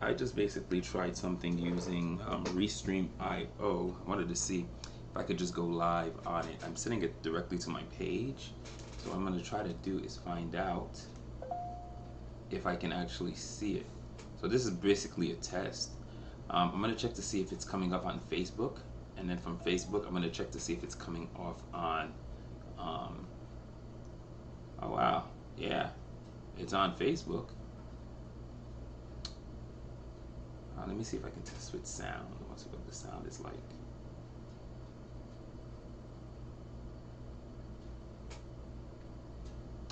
I just basically tried something using Restream IO. I wanted to see if I could just go live on it. I'm sending it directly to my page. So what I'm going to try to do is find out if I can actually see it. So this is basically a test. I'm going to check to see if it's coming up on Facebook. And then from Facebook, I'm going to check to see if it's coming off on... oh wow, yeah, it's on Facebook. Let me see if I can test with sound. I want to see what the sound is like.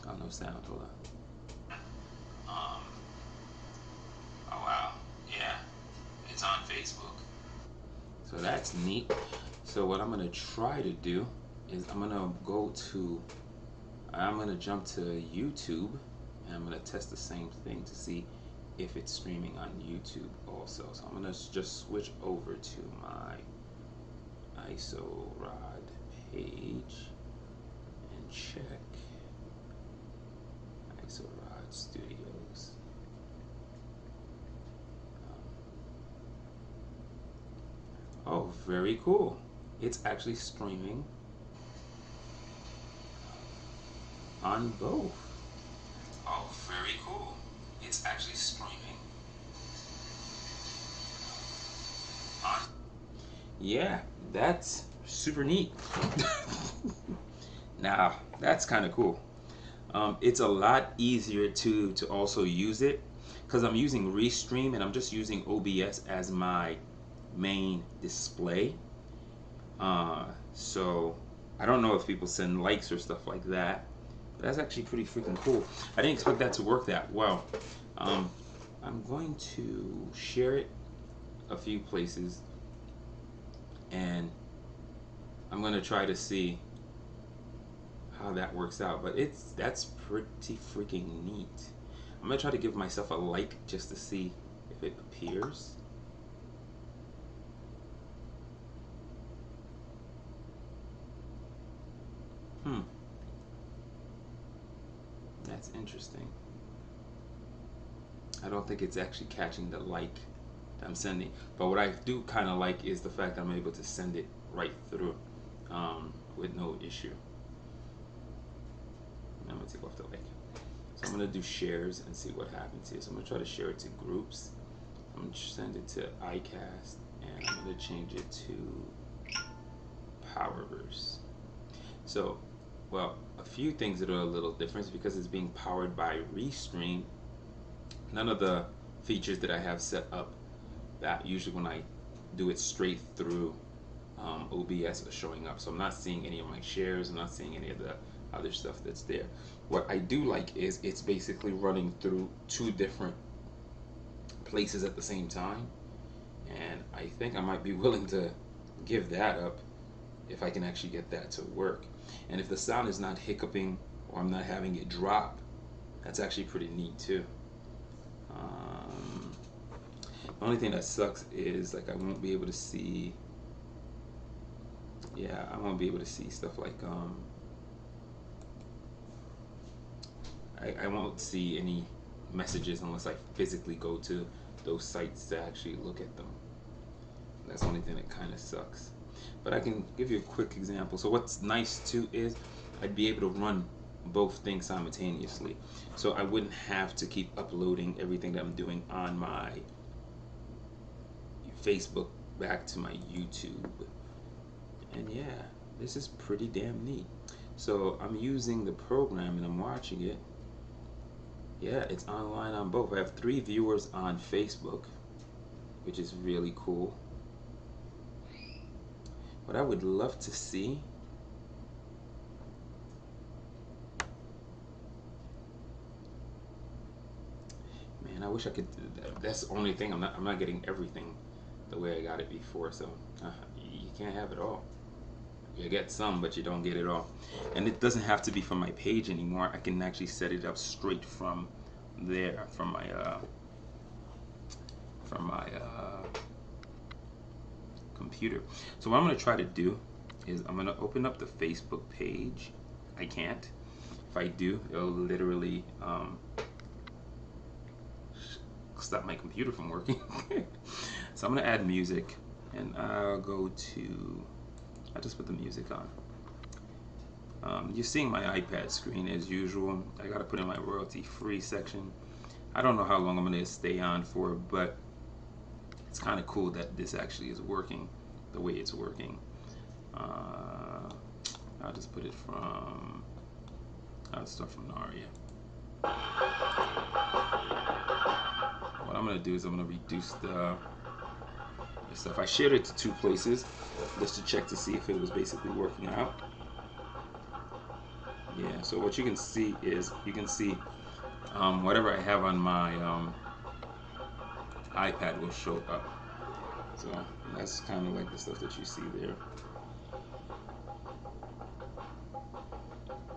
Oh, no sound. Hold on. Oh wow, yeah, it's on Facebook. So that's neat. So what I'm gonna try to do is I'm gonna jump to YouTube, and I'm gonna test the same thing to see if it's streaming on YouTube also. So I'm gonna just switch over to my IsoRod page and check IsoRod Studios. Oh, very cool. It's actually streaming on both. Oh, very cool. It's actually streaming on... Yeah, that's super neat. Now, that's kind of cool. It's a lot easier to also use it because I'm using Restream and I'm just using OBS as my main display. So I don't know if people send likes or stuff like that, but that's actually pretty freaking cool. I didn't expect that to work that well. I'm going to share it a few places, and I'm going to try to see how that works out. But that's pretty freaking neat. I'm going to try to give myself a like just to see if it appears. That's interesting. I don't think it's actually catching the like that I'm sending. But what I do kind of like is the fact that I'm able to send it right through with no issue. I'm going to take off the like. So I'm going to do shares and see what happens here. So I'm going to try to share it to groups. I'm going to send it to iCast, and I'm going to change it to Powerverse. So, well, a few things that are a little different because it's being powered by Restream. None of the features that I have set up that usually when I do it straight through OBS are showing up. So I'm not seeing any of my shares. I'm not seeing any of the other stuff that's there. What I do like is it's basically running through two different places at the same time. And I think I might be willing to give that up if I can actually get that to work. And if the sound is not hiccuping or I'm not having it drop, that's actually pretty neat too. The only thing that sucks is like I won't be able to see, yeah, I won't be able to see stuff like I won't see any messages unless I physically go to those sites to actually look at them. That's the only thing that kind of sucks. But I can give you a quick example. So what's nice too is I'd be able to run both things simultaneously. So I wouldn't have to keep uploading everything that I'm doing on my Facebook back to my YouTube. And yeah, this is pretty damn neat. So I'm using the program and I'm watching it. Yeah, it's online on both. I have 3 viewers on Facebook, which is really cool. What I would love to see man, I wish I could. That's the only thing. I'm not getting everything the way I got it before. So you can't have it all. You get some, but you don't get it all. And it doesn't have to be from my page anymore. I can actually set it up straight from there, from my computer. So what I'm going to try to do is I'm going to open up the Facebook page. I can't. If I do, it'll literally stop my computer from working. So I'm gonna add music, and I'll just put the music on. You're seeing my iPad screen as usual. I gotta put in my royalty-free section. I don't know how long I'm gonna stay on for, but it's kind of cool that this actually is working the way it's working. I'll just put it from, I'll start from Naria. What I'm gonna do is I'm gonna reduce the stuff. I shared it to 2 places just to check to see if it was basically working out. Yeah, so what you can see is, whatever I have on my iPad will show up. So that's kind of like the stuff that you see there.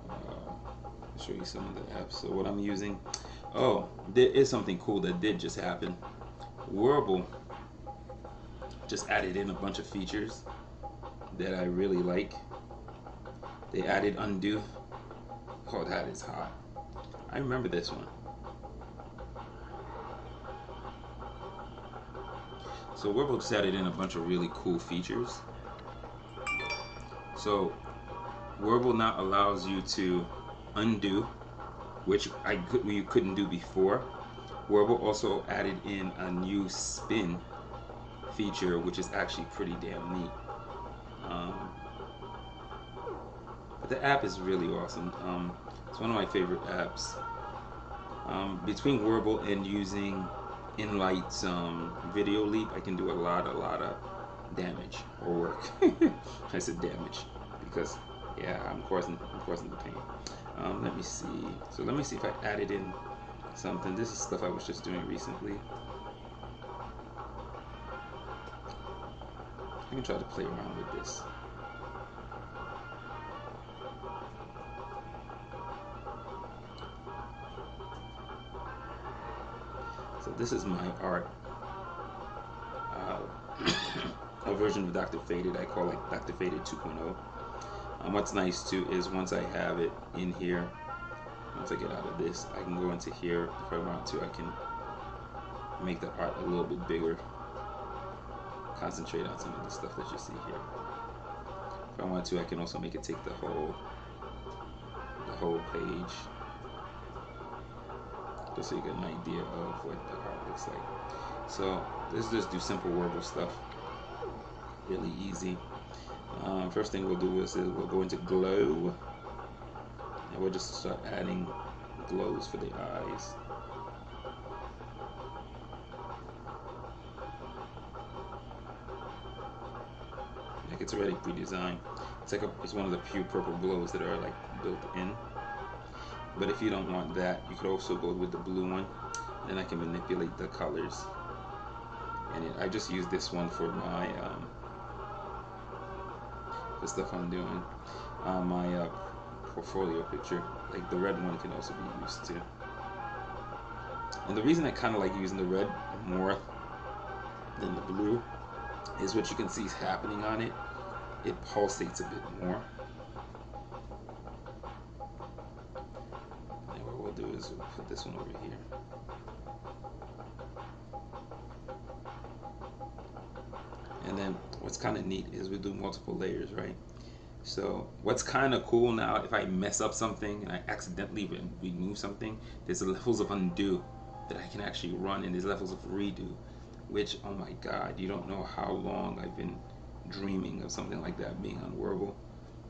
I'll show you some of the apps. So what I'm using, oh, there is something cool that did just happen. Warble just added in a bunch of features that I really like. They added undo. Oh, that is hot. I remember this one. So Warble just added in a bunch of really cool features. So Warble now allows you to undo, which you couldn't do before. Warble also added in a new spin feature, which is actually pretty damn neat. But the app is really awesome. It's one of my favorite apps. Between Warble and using Inlight's Video Leap, I can do a lot of damage or work. I said damage because, yeah, I'm causing the pain. Let me see. So let me see if I added in something. This is stuff I was just doing recently. I can try to play around with this. So this is my art. A version of Dr. Faded. I call it Dr. Faded 2.0. What's nice too is once I have it in here, once I get out of this, I can go into here. If I want to, I can make the art a little bit bigger. Concentrate on some of the stuff that you see here. If I want to, I can also make it take the whole page, just so you get an idea of what the art looks like. So let's just do simple Warble stuff. Really easy. First thing we'll do is we'll go into glow, and we'll just start adding glows for the eyes. Like it's already pre-designed. It's one of the few purple glows that are like built in. But if you don't want that, you could also go with the blue one, and I can manipulate the colors. And I just use this one for my the stuff I'm doing. My portfolio picture, like the red one, can also be used too. And the reason I kind of like using the red more than the blue is what you can see is happening on it. It pulsates a bit more. And what we'll do is we'll put this one over here. And then what's kind of neat is we do multiple layers, right? So what's kind of cool now, if I mess up something and I accidentally remove something, there's levels of undo that I can actually run, and there's levels of redo, which, oh my God, you don't know how long I've been dreaming of something like that being on Warble.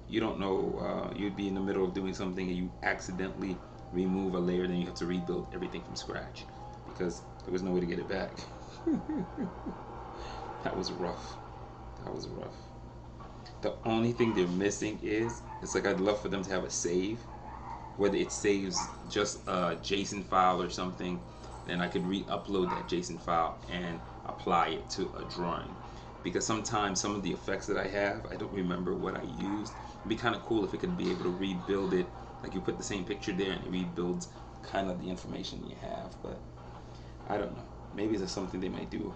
You don't know, you'd be in the middle of doing something and you accidentally remove a layer, then you have to rebuild everything from scratch because there was no way to get it back. That was rough. That was rough. The only thing they're missing is, it's like I'd love for them to have a save, whether it saves just a JSON file or something, then I could re-upload that JSON file and apply it to a drawing. Because sometimes some of the effects that I have, I don't remember what I used. It'd be kind of cool if it could be able to rebuild it, like you put the same picture there and it rebuilds kind of the information you have, but I don't know. Maybe there's something they might do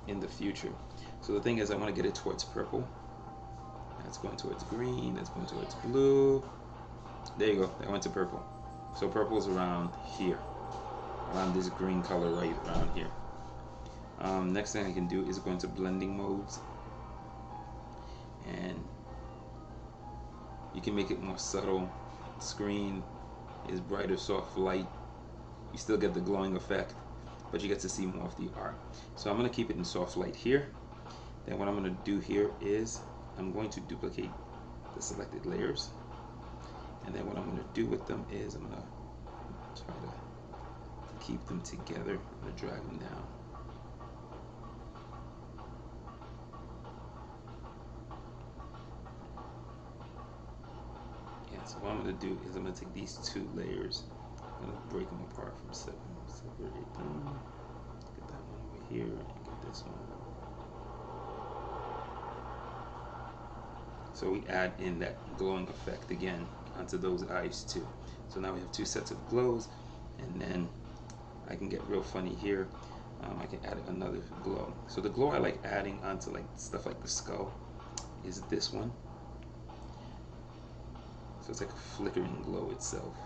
in the future. So the thing is, I want to get it towards purple. That's going towards green, that's going towards blue. There you go, that went to purple. So purple's around here, around this green color right around here. Next thing I can do is go into blending modes, and you can make it more subtle. Screen is brighter, soft light. You still get the glowing effect, but you get to see more of the art. So I'm going to keep it in soft light here. Then what I'm going to do here is I'm going to duplicate the selected layers, and then what I'm going to do with them is I'm going to try to keep them together. I'm going to drag them down. Yeah, so what I'm going to do is I'm going to take these two layers, I'm going to break them apart from separate them. Get that one over here and get this one. So we add in that glowing effect again onto those eyes too. So now we have two sets of glows, and then I can get real funny here. I can add another glow. So the glow I like adding onto like stuff like the skull is this one. So it's like a flickering glow itself.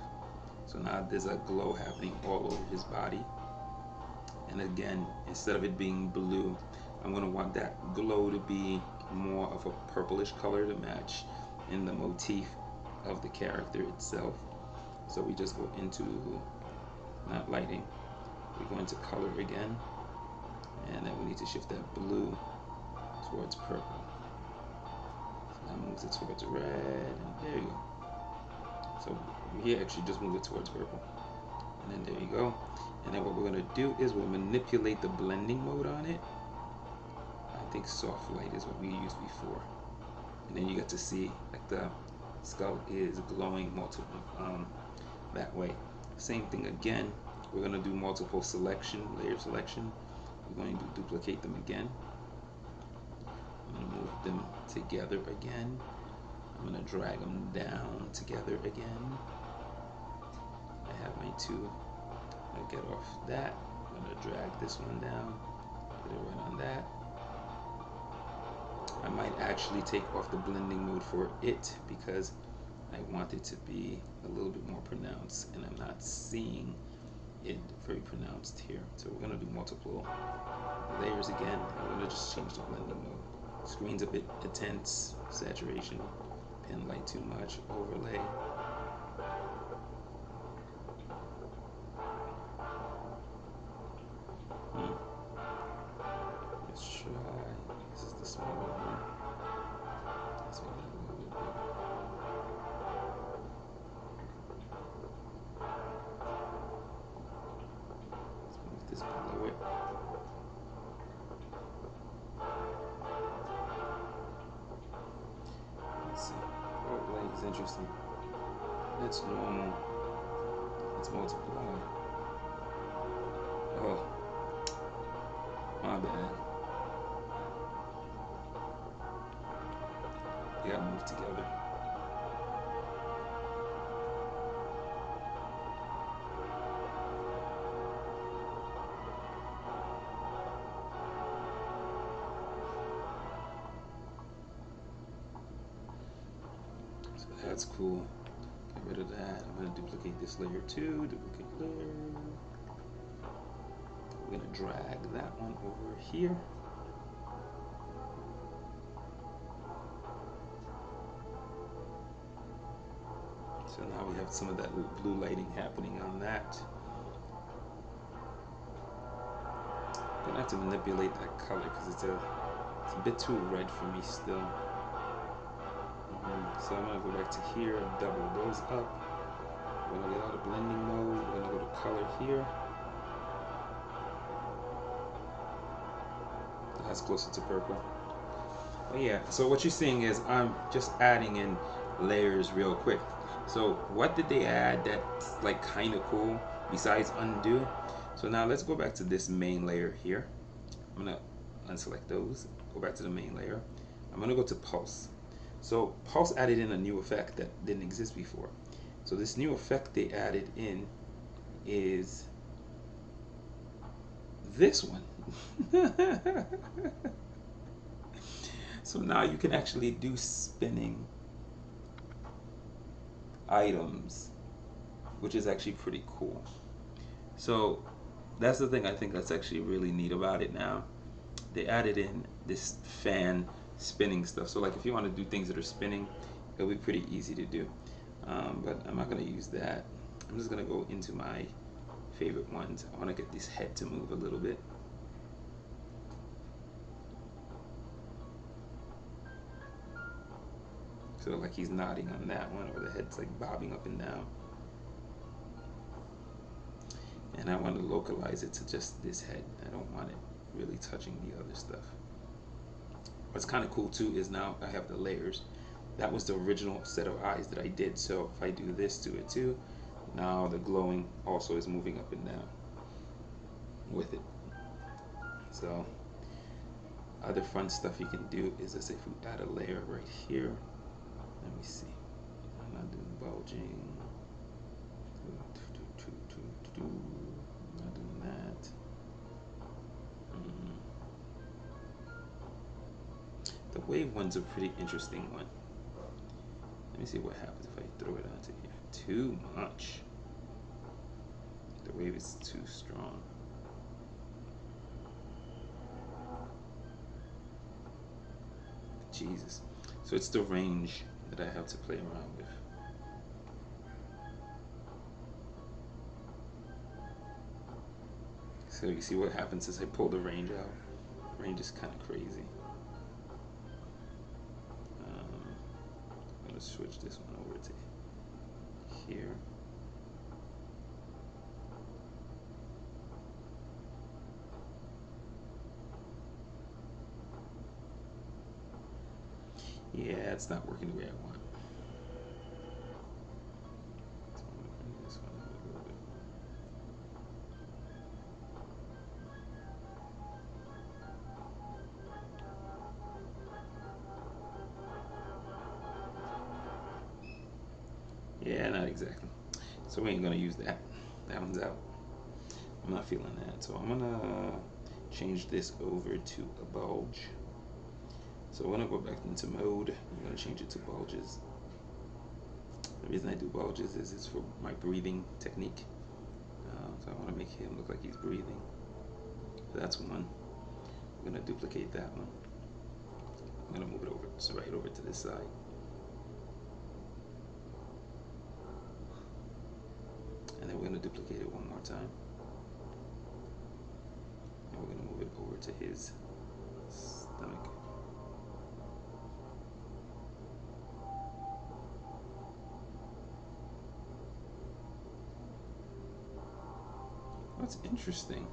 So now there's a glow happening all over his body. And again, instead of it being blue, I'm going to want that glow to be more of a purplish color to match in the motif of the character itself. So we just go into, not lighting, we go into color again, and then we need to shift that blue towards purple. So that moves it towards red, and there you go. So here actually just move it towards purple, and then there you go. And then what we're going to do is we'll manipulate the blending mode on it. I think soft light is what we used before, and then you get to see like the skull is glowing multiple that way. Same thing again, we're going to do multiple selection, layer selection. We're going to duplicate them again. I'm going to move them together again. I'm going to drag them down together again. I have my two. I'll get off that. I'm going to drag this one down, get it right on that. I might actually take off the blending mode for it because I want it to be a little bit more pronounced, and I'm not seeing it very pronounced here. So we're going to do multiple layers again. I'm going to just change the blending mode. Screen's a bit intense, saturation, pen light too much, overlay. Let's try, this is the smaller one. Let's make that a little bit bigger. Let's move this below it. Let's see. Oh, light is interesting. That's normal. Let's multiply. Oh, my bad. They gotta move together. So that's cool. Get rid of that. I'm gonna duplicate this layer too. Duplicate layer. We're gonna drag that one over here. So now we have some of that blue lighting happening on that. Then I have to manipulate that color because it's a bit too red for me still. So I'm going to go back to here, double those up. We're going to get out of blending mode. We're going to go to color here. That's closer to purple. But yeah, so what you're seeing is I'm just adding in layers real quick. So what did they add that's like kind of cool besides undo? So now let's go back to this main layer here. I'm gonna unselect those, go back to the main layer. I'm gonna go to pulse. So pulse added in a new effect that didn't exist before. So this new effect they added in is this one. So now you can actually do spinning items, which is actually pretty cool. So that's the thing I think that's actually really neat about it now. They added in this fan spinning stuff. So like if you want to do things that are spinning, it'll be pretty easy to do. But I'm not going to use that. I'm just going to go into my favorite ones. I want to get this head to move a little bit. So like he's nodding on that one, or the head's like bobbing up and down. And I want to localize it to just this head. I don't want it really touching the other stuff. What's kind of cool too is now I have the layers. That was the original set of eyes that I did. So if I do this to it too, now the glowing also is moving up and down with it. So other fun stuff you can do is as if we add a layer right here. Let me see. I'm not doing bulging. Not doing that. The wave one's a pretty interesting one. Let me see what happens if I throw it onto here. Too much. The wave is too strong. Jesus. So it's the range that I have to play around with. So you see what happens as I pull the range out. Range is kind of crazy. I'm going to switch this one over to here. Yeah, it's not working the way I want. So I'm going to bring this one a little bit. Yeah, not exactly. So we ain't gonna use that. That one's out. I'm not feeling that. So I'm gonna change this over to a bulge. So when I go back into mode, I'm gonna change it to bulges. The reason I do bulges is it's for my breathing technique. So I want to make him look like he's breathing. So that's one. I'm gonna duplicate that one. I'm gonna move it over, so right over to this side. And then we're gonna duplicate it one more time. And we're gonna move it over to his stomach. What's interesting?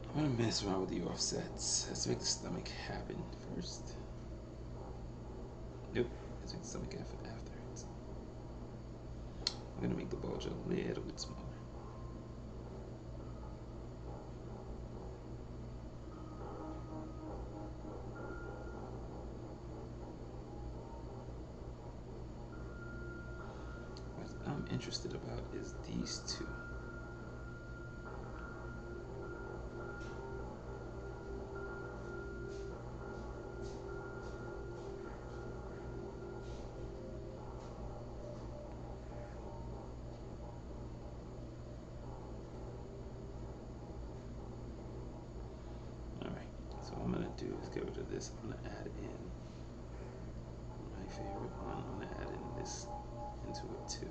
I'm gonna mess around with the offsets. Let's make the stomach happen first. Nope, let's make the stomach after it. I'm gonna make the bulge a little bit smaller. What I'm interested about is these two. So what I'm going to do is get rid of this. I'm going to add in my favorite one. I'm going to add in this into it too.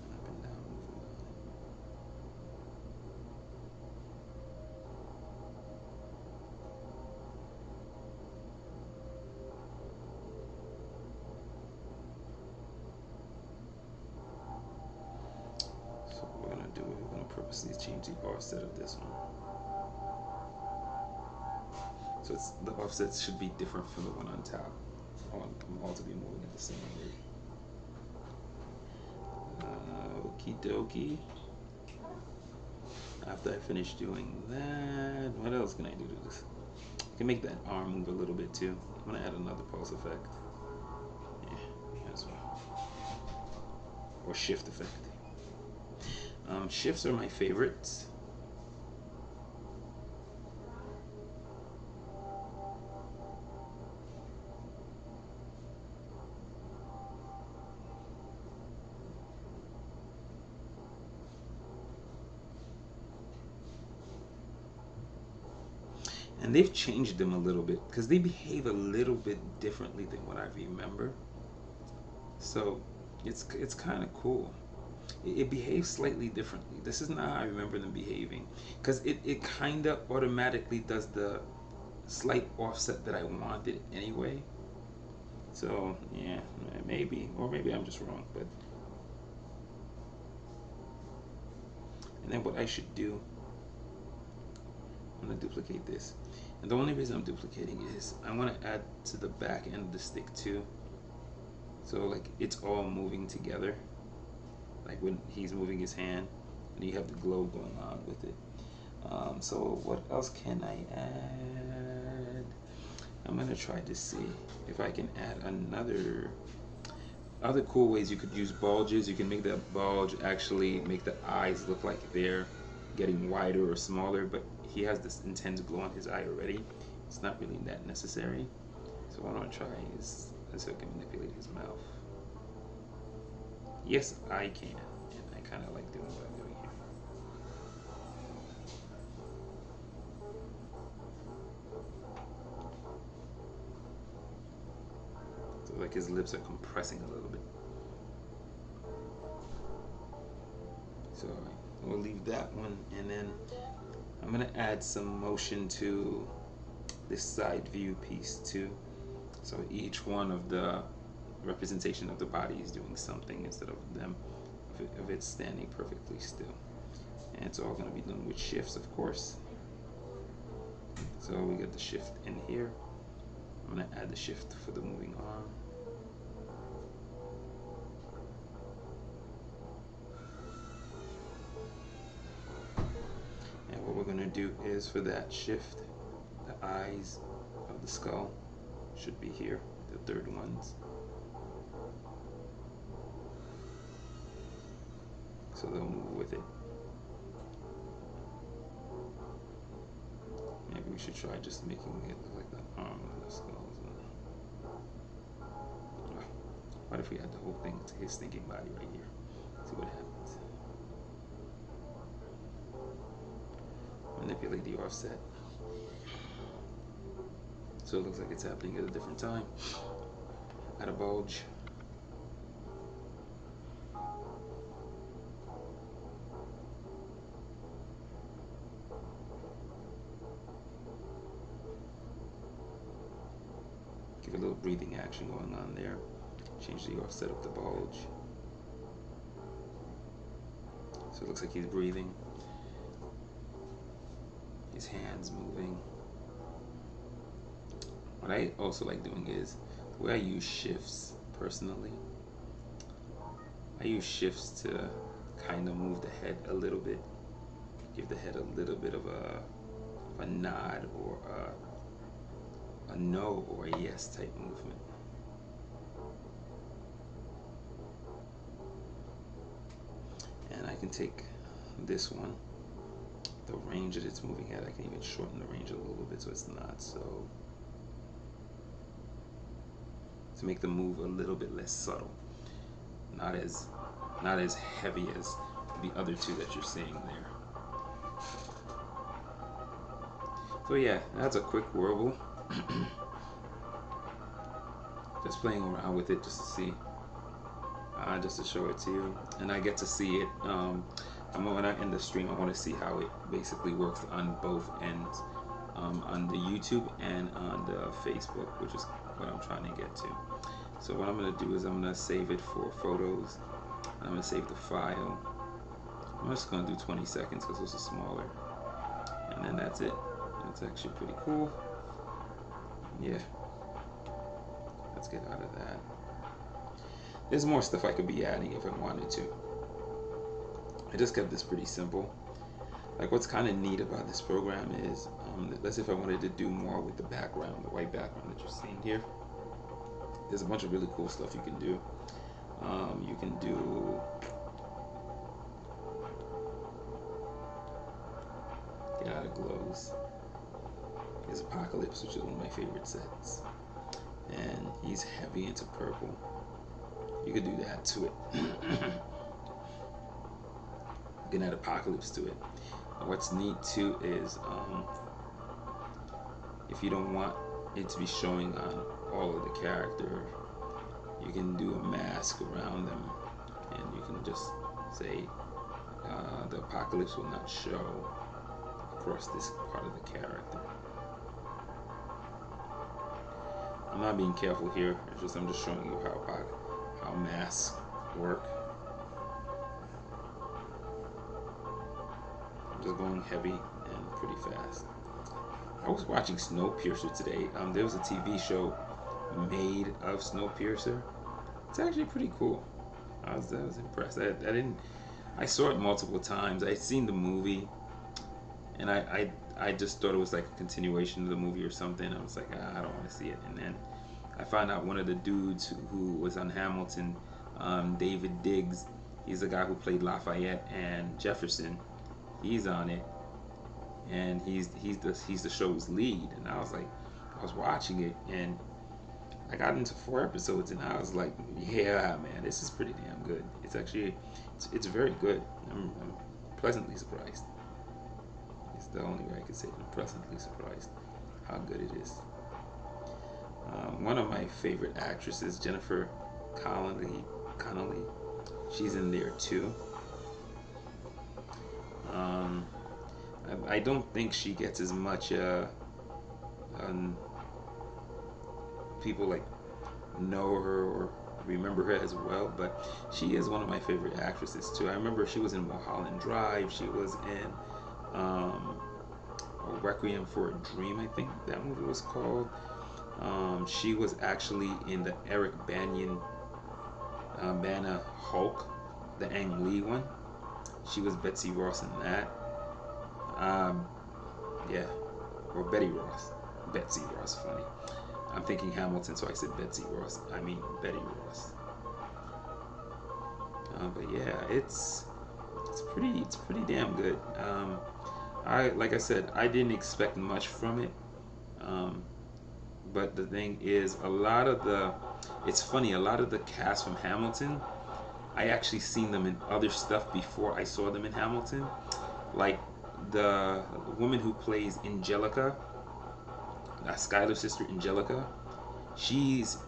And up and down movement on it. So what we're going to do is we're going to purposely change the offset of this one. So the offsets should be different from the one on top. I want them all to be moving at the same rate. Okie dokie. After I finish doing that, what else can I do to this? I can make that arm move a little bit too. I'm gonna add another pulse effect. Yeah, that's well. Or shift effect. Shifts are my favorites. And they've changed them a little bit because they behave a little bit differently than what I remember. So it's kind of cool. It behaves slightly differently. This is not how I remember them behaving, because it kind of automatically does the slight offset that I wanted anyway. So yeah, maybe, or maybe I'm just wrong. But and then what I should do, I'm gonna duplicate this, and the only reason I'm duplicating is I want to add to the back end of the stick too. So like it's all moving together, like when he's moving his hand, and you have the glow going on with it. So what else can I add? I'm gonna try to see if I can add other cool ways you could use bulges. You can make that bulge actually make the eyes look like they're getting wider or smaller, but he has this intense glow on his eye already. It's not really that necessary. So what I'm gonna try is so I can manipulate his mouth. Yes, I can, and I kind of like doing what I'm doing here. So like his lips are compressing a little bit. So we'll leave that one, and then I'm gonna add some motion to this side view piece too. So each one of the representation of the body is doing something instead of them of it standing perfectly still. And it's all gonna be done with shifts, of course. So we got the shift in here. I'm gonna add the shift for the moving arm. And what we're gonna do is for that shift, the eyes of the skull should be here, the third ones. So they'll move with it. Maybe we should try just making it look like the arm of the skull. What if we had the whole thing to his thinking body right here? See what happens. Manipulate the offset. So it looks like it's happening at a different time. Add a bulge. Give a little breathing action going on there. Change the offset of the bulge. So it looks like he's breathing. His hands moving. What I also like doing is, the way I use shifts personally, I use shifts to kind of move the head a little bit. Give the head a little bit of a nod or a no or a yes type movement. And I can take this one, the range that it's moving at, I can even shorten the range a little bit so it's not so, to make the move a little bit less subtle, not as heavy as the other two that you're seeing there. So yeah, that's a quick warble. Just playing around with it just to see, just to show it to you, and I get to see it. When I end the stream, I want to see how it basically works on both ends, on the YouTube and on the Facebook, which is what I'm trying to get to. So what I'm going to do is I'm going to save it for photos. I'm going to save the file. I'm just going to do 20 seconds because those are smaller, and then that's it. It's actually pretty cool. Yeah, let's get out of that. There's more stuff I could be adding if I wanted to. I just kept this pretty simple. Like, what's kind of neat about this program is, let's say if I wanted to do more with the background, the white background that you're seeing here, there's a bunch of really cool stuff you can do. You can do, get out of glows. Here's Apocalypse, which is one of my favorite sets. And he's heavy into purple. You could do that to it. You can add Apocalypse to it. And what's neat too is if you don't want it to be showing on all of the character, you can do a mask around them, and you can just say the apocalypse will not show across this part of the character. I'm not being careful here. I'm just showing you how masks work. I'm just going heavy and pretty fast. I was watching Snowpiercer today. There was a TV show made of Snowpiercer. It's actually pretty cool. I was impressed. I saw it multiple times. I'd seen the movie, and I just thought it was like a continuation of the movie or something. I was like, I don't want to see it. And then I found out one of the dudes who was on Hamilton, David Diggs. He's the guy who played Lafayette and Jefferson. He's on it, and he's the show's lead. And I was watching it, and I got into 4 episodes, and I was like, yeah, man, this is pretty damn good. It's actually, it's very good. I'm pleasantly surprised. It's the only way I could say it. I'm pleasantly surprised how good it is. One of my favorite actresses, Jennifer Connelly, she's in there too. I don't think she gets as much people like know her or remember her as well, but she is one of my favorite actresses too. I remember she was in Mulholland Drive. She was in A Requiem for a Dream, I think that movie was called. She was actually in the Eric Bana Hulk, the Ang Lee one. She was Betsy Ross in that. Yeah, or Betty Ross. Betsy Ross, funny. I'm thinking Hamilton, so I said Betsy Ross. I mean Betty Ross. But yeah, it's pretty damn good. Like I said, I didn't expect much from it. But the thing is, it's funny, a lot of the cast from Hamilton, I actually seen them in other stuff before I saw them in Hamilton. Like the woman who plays Angelica, Skylar's sister Angelica, she's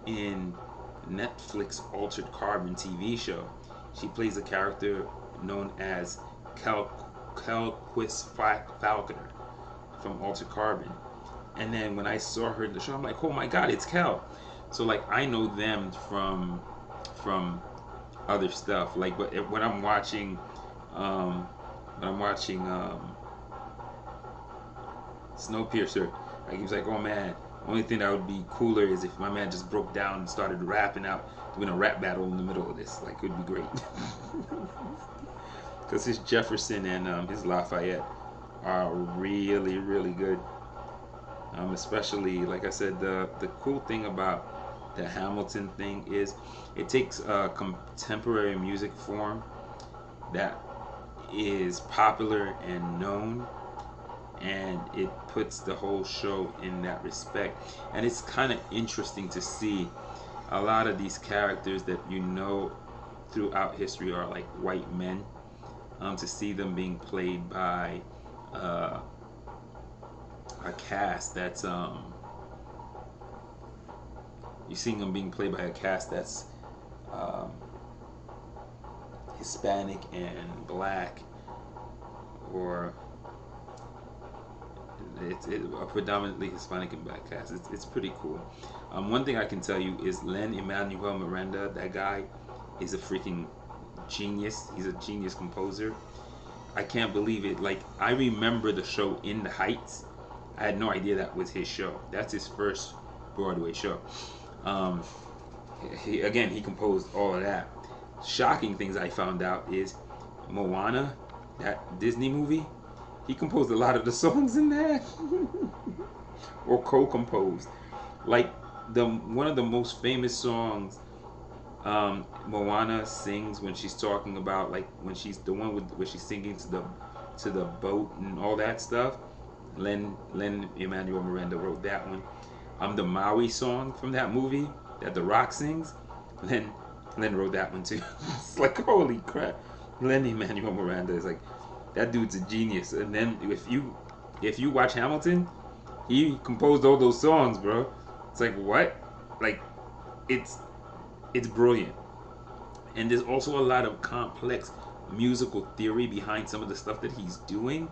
in Netflix Altered Carbon TV show. She plays a character known as Kelquist Falconer from Altered Carbon. And then when I saw her in the show, I'm like, oh my god, it's Kel. So like I know them from other stuff. Like, but when I'm watching Snowpiercer, like he was like, oh man, only thing that would be cooler is if my man just broke down and started rapping out, doing a rap battle in the middle of this. Like, it would be great. Because his Jefferson and his Lafayette are really, really good. Especially, like I said, the cool thing about the Hamilton thing is it takes a contemporary music form that is popular and known, and it puts the whole show in that respect. And it's kind of interesting to see a lot of these characters that you know throughout history are like white men, to see them being played by a cast that's you're seeing them being played by a cast that's Hispanic and black, or it's a predominantly Hispanic and black cast. It's pretty cool. One thing I can tell you is Lin-Manuel Miranda, that guy is a freaking genius. He's a genius composer. I can't believe it. Like, I remember the show In the Heights. I had no idea that was his show. That's his first Broadway show. He composed all of that. Shocking things I found out is Moana, that Disney movie, he composed a lot of the songs in that. Or co-composed. Like, one of the most famous songs Moana sings when she's talking about, like, when she's the one where she's singing to the boat and all that stuff. Lin-Manuel Miranda wrote that one. The Maui song from that movie that The Rock sings, Len wrote that one too. It's like, holy crap. Lin-Manuel Miranda is like, that dude's a genius. And then if you watch Hamilton, He composed all those songs, bro. It's like what? Like it's it's brilliant. And there's also a lot of complex musical theory behind some of the stuff that he's doing.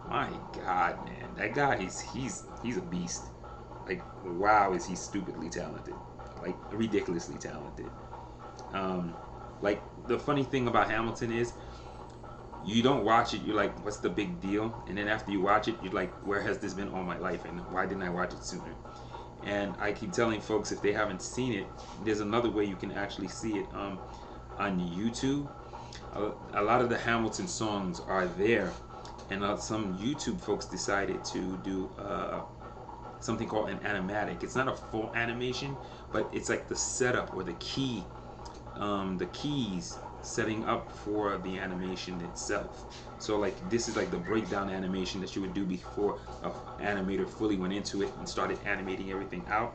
My God, man, that guy he's a beast. Like, wow, is he stupidly talented? Like, ridiculously talented. Um, like the funny thing about Hamilton is you don't watch it, you're like, what's the big deal? And then after you watch it, you're like, where has this been all my life, and why didn't I watch it sooner? And I keep telling folks, if they haven't seen it, there's another way you can actually see it on YouTube. A lot of the Hamilton songs are there, and some YouTube folks decided to do something called an animatic. It's not a full animation, but it's like the setup or the keys setting up for the animation itself. So like this is like the breakdown animation that you would do before an animator fully went into it and started animating everything out.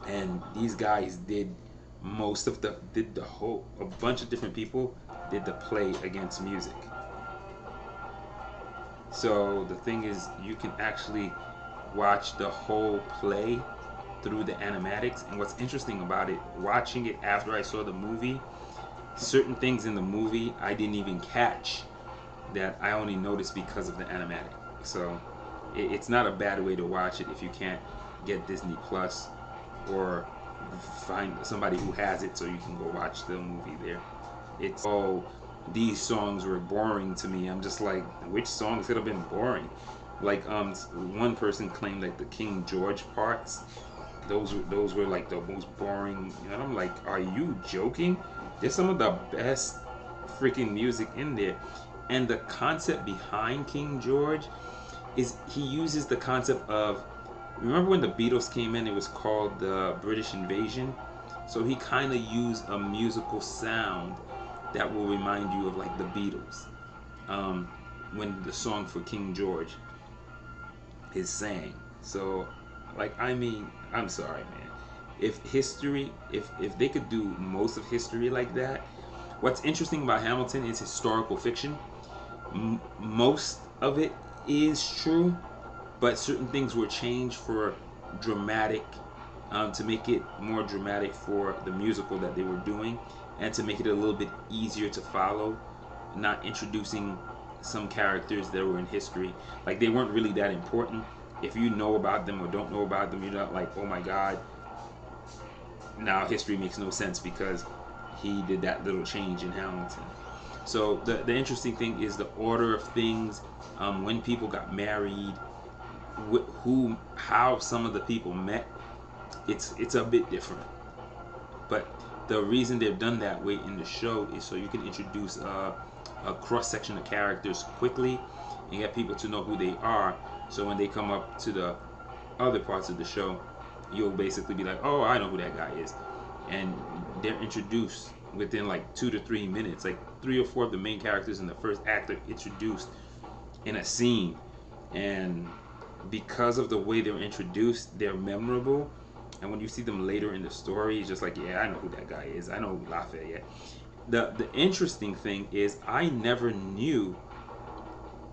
And these guys did the whole, a bunch of different people did the play against music. So the thing is, you can actually watch the whole play through the animatics. And what's interesting about it, watching it after I saw the movie, certain things in the movie I didn't even catch that I only noticed because of the animatic. So it's not a bad way to watch it if you can't get Disney Plus, or find somebody who has it so you can go watch the movie there. It's, oh, these songs were boring to me. I'm just like, which songs could have been boring? Like one person claimed like the King George parts, those were like the most boring, and I'm like, are you joking? There's some of the best freaking music in there. And the concept behind King George is he uses the concept of, remember when the Beatles came in, it was called the British Invasion. So he kind of used a musical sound that will remind you of like the Beatles, when the song for King George is sang. So like, I mean, I'm sorry, man. If history, if they could do most of history like that. What's interesting about Hamilton is historical fiction. Most of it is true, but certain things were changed for dramatic, to make it more dramatic for the musical that they were doing, and to make it a little bit easier to follow, not introducing some characters that were in history. Like, they weren't really that important. If you know about them or don't know about them, you're not like, oh my God, now history makes no sense because he did that little change in Hamilton. So the interesting thing is the order of things, when people got married, how some of the people met. It's a bit different, but the reason they've done that way in the show is so you can introduce a cross section of characters quickly and get people to know who they are. So when they come up to the other parts of the show, you'll basically be like, oh, I know who that guy is, and they're introduced within like 2 to 3 minutes. Like 3 or 4 of the main characters in the first act are introduced in a scene, and because of the way they're introduced, they're memorable. And when you see them later in the story, it's just like, yeah, I know who that guy is. I know who Lafayette. The interesting thing is, I never knew,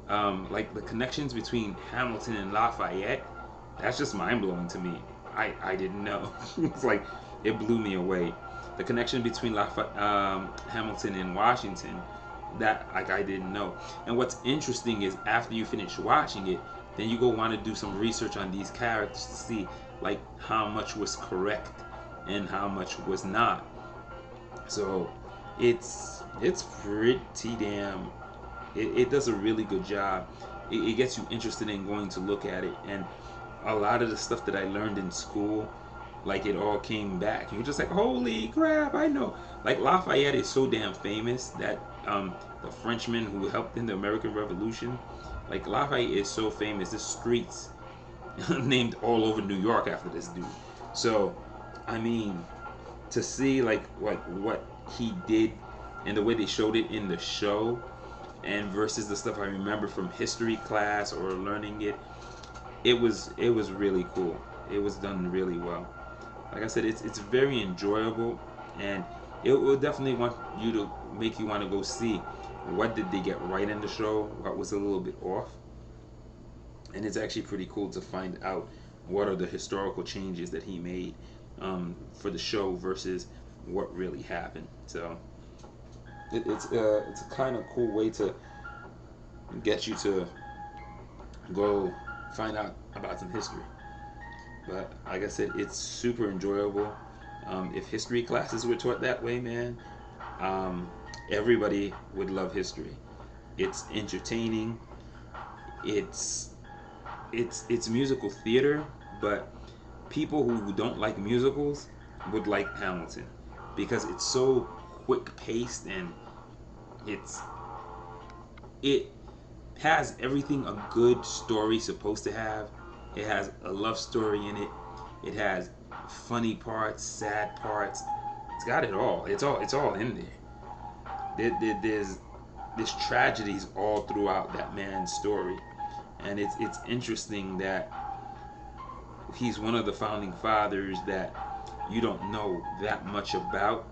like, the connections between Hamilton and Lafayette. That's just mind blowing to me. I didn't know. It's like, it blew me away. The connection between Hamilton and Washington, that, like, I didn't know. And what's interesting is, after you finish watching it, then you go want to do some research on these characters to see like how much was correct and how much was not. So it's pretty damn, it does a really good job. It gets you interested in going to look at it, and a lot of the stuff that I learned in school, like, it all came back. You're just like, holy crap, I know. Like, Lafayette is so damn famous that the Frenchman who helped in the American Revolution, like, Lafayette is so famous, there's streets named all over New York after this dude. So, I mean, to see like what he did and the way they showed it in the show, and versus the stuff I remember from history class or learning it, it was really cool. It was done really well. Like I said, it's very enjoyable, and it will definitely make you want to go see what did they get right in the show, what was a little bit off. and it's actually pretty cool to find out what are the historical changes that he made for the show versus what really happened. So it's a kind of cool way to get you to go find out about some history. But like I said, it's super enjoyable. If history classes were taught that way, man, everybody would love history. It's entertaining. It's it's musical theater, but people who don't like musicals would like Hamilton because it's so quick paced, and it's it has everything a good story supposed to have. It has a love story in it. It has funny parts, sad parts. It's got it all. It's all in there. There's tragedies all throughout that man's story, and it's interesting that he's one of the founding fathers that you don't know that much about,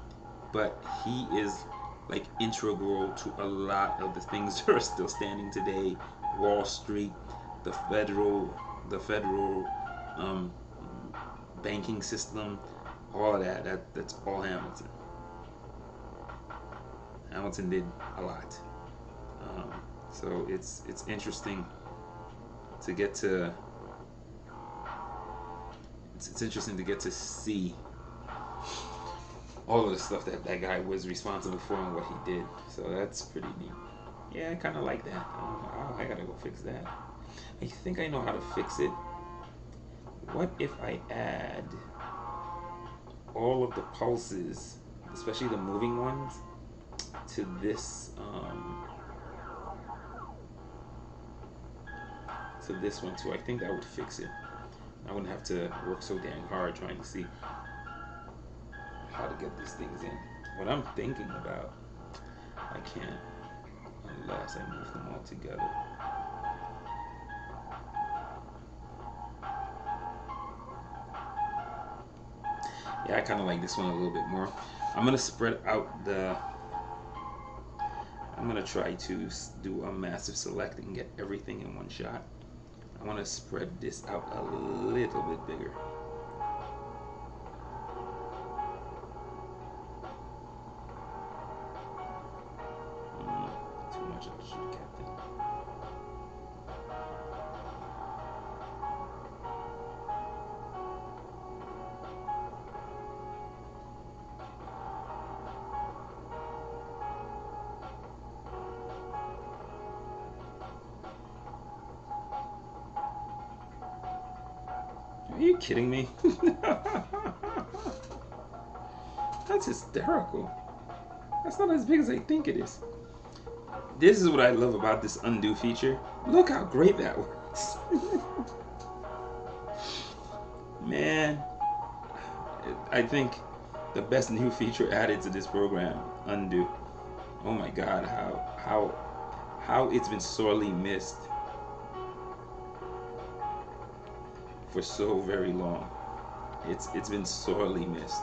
but he is like integral to a lot of the things that are still standing today. Wall Street, the federal um, banking system, all of that's all Hamilton. Hamilton did a lot. So it's interesting to get to it's interesting to get to see all of the stuff that that guy was responsible for and what he did. So that's pretty neat. Yeah, I kind of like that. I gotta go fix that. I think I know how to fix it. What if I add all of the pulses, especially the moving ones, to this one too? I think that would fix it. I wouldn't have to work so dang hard trying to see how to get these things in. What I'm thinking about, I can't unless I move them all together. Yeah, I kind of like this one a little bit more. I'm gonna spread out the. I'm gonna try to do a massive select and get everything in one shot. I want to spread this out a little bit bigger. Too much. I should have kept it. Are you kidding me? That's hysterical. That's not as big as I think it is. This is what I love about this undo feature. Look how great that works. Man, I think the best new feature added to this program, undo. Oh my God, how it's been sorely missed for so very long. It's been sorely missed,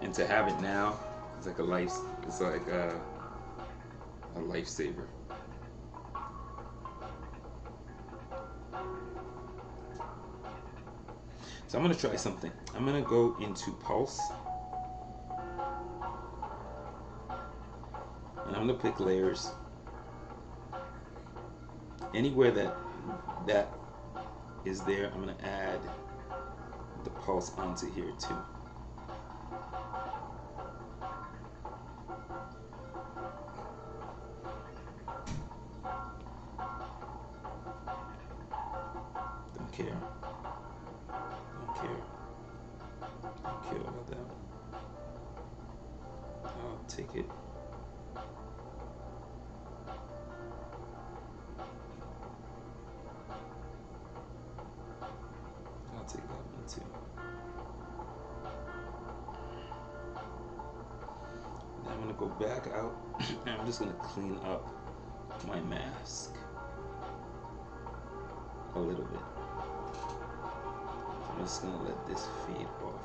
and to have it now, it's like a lifesaver. So I'm gonna try something. I'm gonna go into Pulse, and I'm gonna pick layers. Anywhere that is there, I'm gonna add the pulse onto here too. Don't care. Don't care. Don't care about that. I'll take it. I'll take that one too. Now I'm gonna go back out and I'm just gonna clean up my mask a little bit. I'm just gonna let this fade off.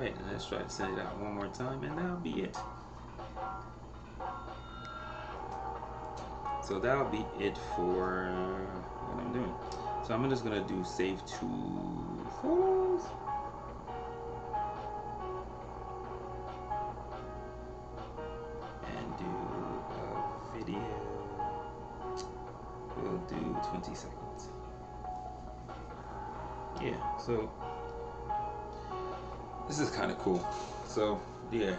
Alright, and let's try to send it out one more time, and that'll be it. So that'll be it for what I'm doing. So I'm just gonna do save to photos. And do a video. We'll do 20 seconds. Yeah, so this is kind of cool. So yeah,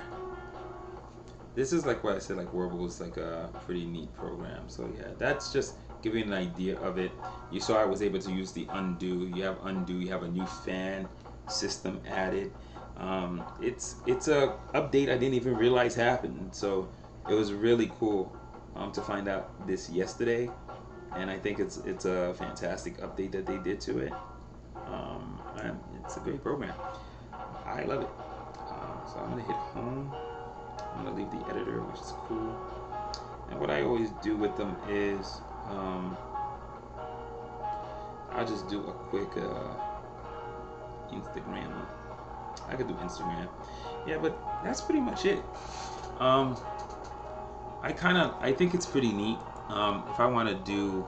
this is like what I said, like Warble is like a pretty neat program. So yeah, that's just giving an idea of it. You saw I was able to use the undo. You have undo, you have a new fan system added. It's a update I didn't even realize happened. So it was really cool to find out this yesterday, and I think it's a fantastic update that they did to it. And it's a great program. I love it. So I'm gonna hit home. I'm gonna leave the editor, which is cool. And what I always do with them is I'll just do a quick Instagram. I could do Instagram. Yeah, but that's pretty much it. I think it's pretty neat. If I want to do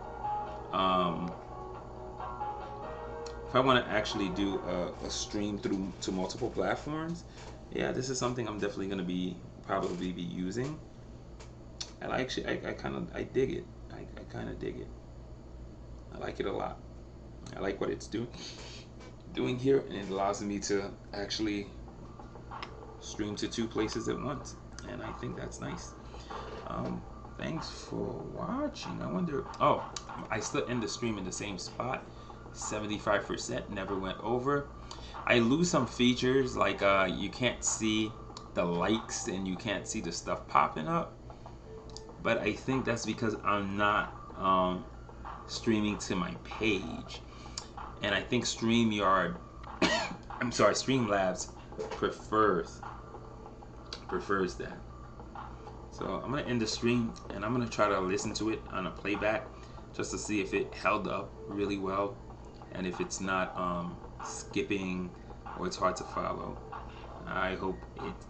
if I want to actually do a stream through to multiple platforms, yeah, this is something I'm definitely going to probably be using. And I dig it. I kind of dig it. I like it a lot. I like what it's doing here, and it allows me to actually stream to 2 places at once, and I think that's nice. Thanks for watching. I wonder, oh, I still end the stream in the same spot. 75% never went over. I lose some features, like you can't see the likes and you can't see the stuff popping up, but I think that's because I'm not streaming to my page, and I think StreamYard I'm sorry, Streamlabs prefers that. So I'm gonna end the stream, and I'm gonna try to listen to it on a playback just to see if it held up really well, and if it's not skipping or it's hard to follow. I hope that